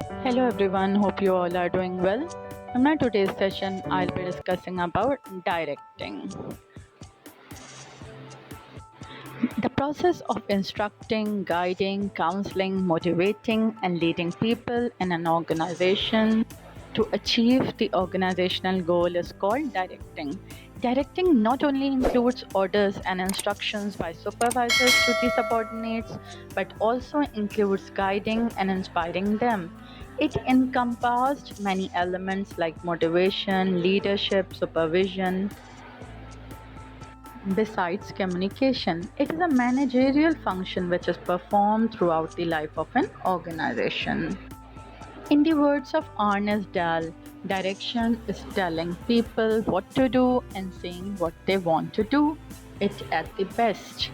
Hello everyone, hope you all are doing well. In my today's session, I'll be discussing about directing. The process of instructing, guiding, counseling, motivating, and leading people in an organization to achieve the organizational goal is called directing. Directing not only includes orders and instructions by supervisors to the subordinates, but also includes guiding and inspiring them. It encompassed many elements like motivation, leadership, supervision. Besides communication, it is a managerial function which is performed throughout the life of an organization. In the words of Ernest Dahl, direction is telling people what to do and saying what they want to do it at the best.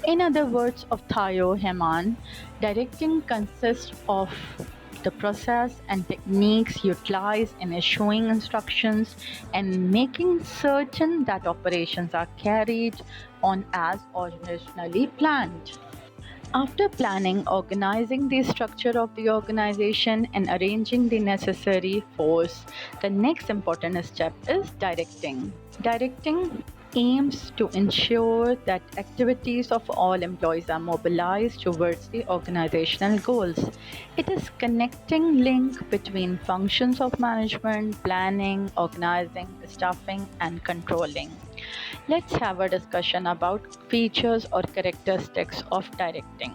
In other words of Theo Heman, directing consists of the process and techniques utilized in issuing instructions and making certain that operations are carried on as originally planned. After planning, organizing the structure of the organization, and arranging the necessary force, the next important step is directing. Directing aims to ensure that activities of all employees are mobilized towards the organizational goals. It is connecting link between functions of management, planning, organizing, staffing, and controlling. Let's have a discussion about features or characteristics of directing.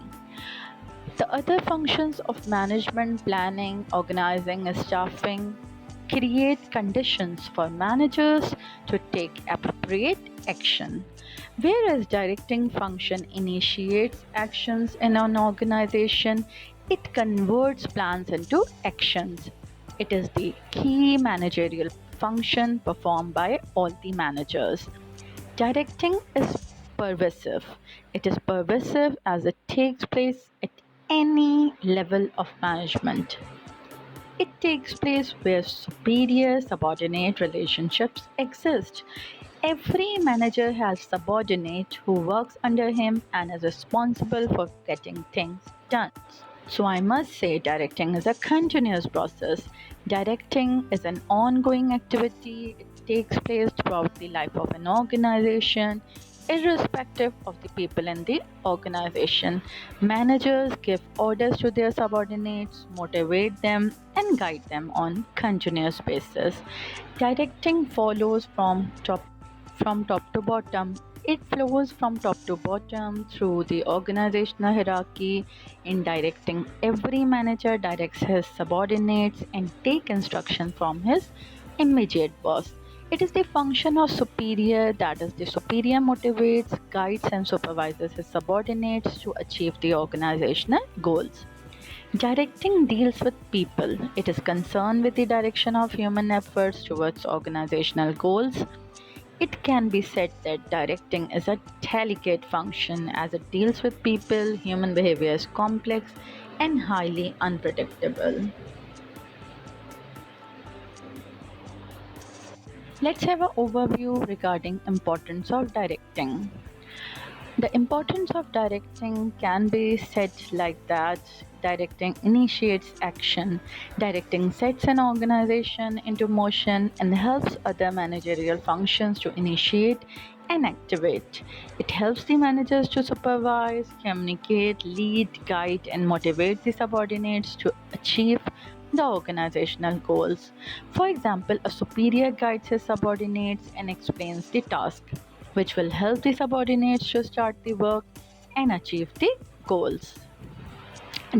The other functions of management, planning, organizing, staffing create conditions for managers to take appropriate action. Whereas directing function initiates actions in an organization, it converts plans into actions. It is the key managerial function performed by all the managers. Directing is pervasive. It is pervasive as it takes place at any level of management. It takes place where superior subordinate relationships exist. Every manager has subordinate who works under him and is responsible for getting things done. So I must say directing is a continuous process. Directing is an ongoing activity. It takes place throughout the life of an organization, irrespective of the people in the organization. Managers give orders to their subordinates, motivate them, and guide them on continuous basis. Directing follows from top to bottom. It flows from top to bottom through the organizational hierarchy. In directing, every manager directs his subordinates and take instruction from his immediate boss. It is the function of superior, that is, the superior motivates, guides, and supervises his subordinates to achieve the organizational goals. Directing deals with people. It is concerned with the direction of human efforts towards organizational goals. It can be said that directing is a delicate function as it deals with people. Human behavior is complex and highly unpredictable. Let's have an overview regarding importance of directing. The importance of directing can be said like that. Directing initiates action. Directing sets an organization into motion and helps other managerial functions to initiate and activate. It helps the managers to supervise, communicate, lead, guide, and motivate the subordinates to achieve the organizational goals. For example, a superior guides his subordinates and explains the task, which will help the subordinates to start the work and achieve the goals.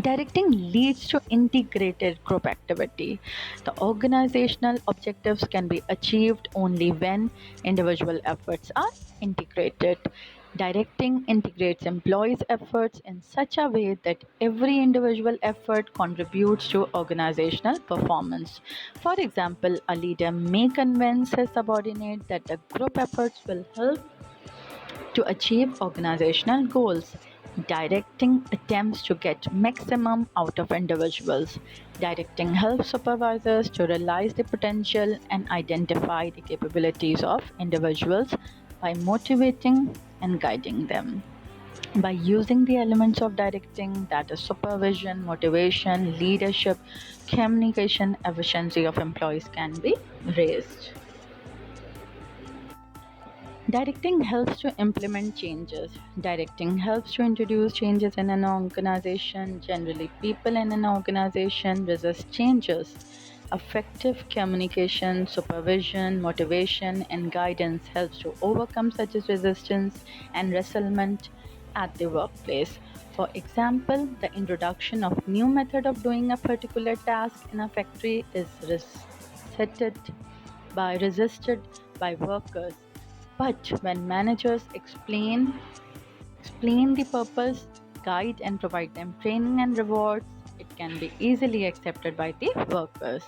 Directing leads to integrated group activity. The organizational objectives can be achieved only when individual efforts are integrated. Directing integrates employees' efforts in such a way that every individual effort contributes to organizational performance. For example, a leader may convince his subordinate that the group efforts will help to achieve organizational goals. Directing attempts to get maximum out of individuals. Directing helps supervisors to realize the potential and identify the capabilities of individuals by motivating and guiding them. By using the elements of directing, that is supervision, motivation, leadership, communication, efficiency of employees can be raised. Directing helps to implement changes. Directing helps to introduce changes in an organization. Generally, people in an organization resist changes. Effective communication, supervision, motivation, and guidance helps to overcome such as resistance and resentment at the workplace. For example, the introduction of new method of doing a particular task in a factory is resisted by workers. But when managers explain the purpose, guide and provide them training and rewards, it can be easily accepted by the workers.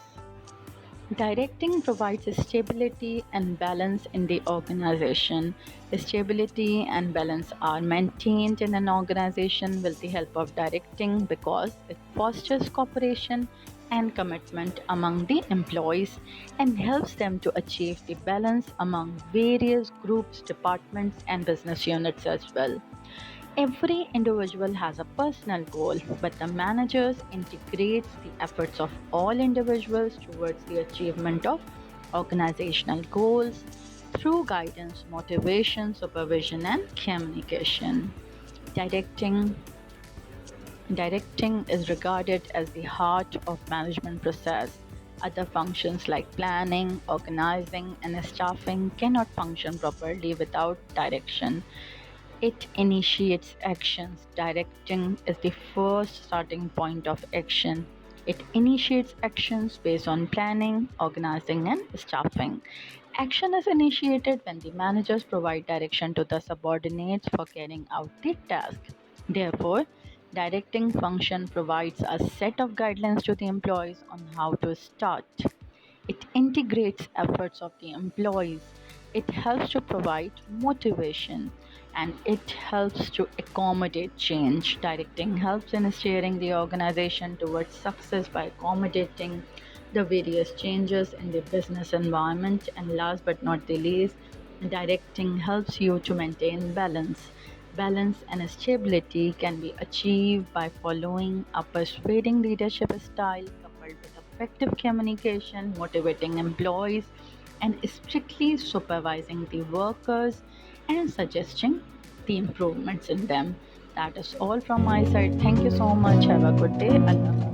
Directing provides stability and balance in the organization. Stability and balance are maintained in an organization with the help of directing because it fosters cooperation and commitment among the employees and helps them to achieve the balance among various groups, departments, and business units as well. Every individual has a personal goal, but the managers integrates the efforts of all individuals towards the achievement of organizational goals through guidance, motivation, supervision, and communication. Directing Directing is regarded as the heart of management process. Other functions like planning, organizing, and staffing cannot function properly without direction. It initiates actions. Directing is the first starting point of action. It initiates actions based on planning, organizing, and staffing. Action is initiated when the managers provide direction to the subordinates for carrying out the task. Therefore, directing function provides a set of guidelines to the employees on how to start. It integrates efforts of the employees. It helps to provide motivation and it helps to accommodate change. Directing helps in steering the organization towards success by accommodating the various changes in the business environment. And last but not the least, directing helps you to maintain balance. Balance and stability can be achieved by following a persuading leadership style coupled with effective communication, motivating employees, and strictly supervising the workers and suggesting the improvements in them. That is all from my side. Thank you so much. Have a good day. Allah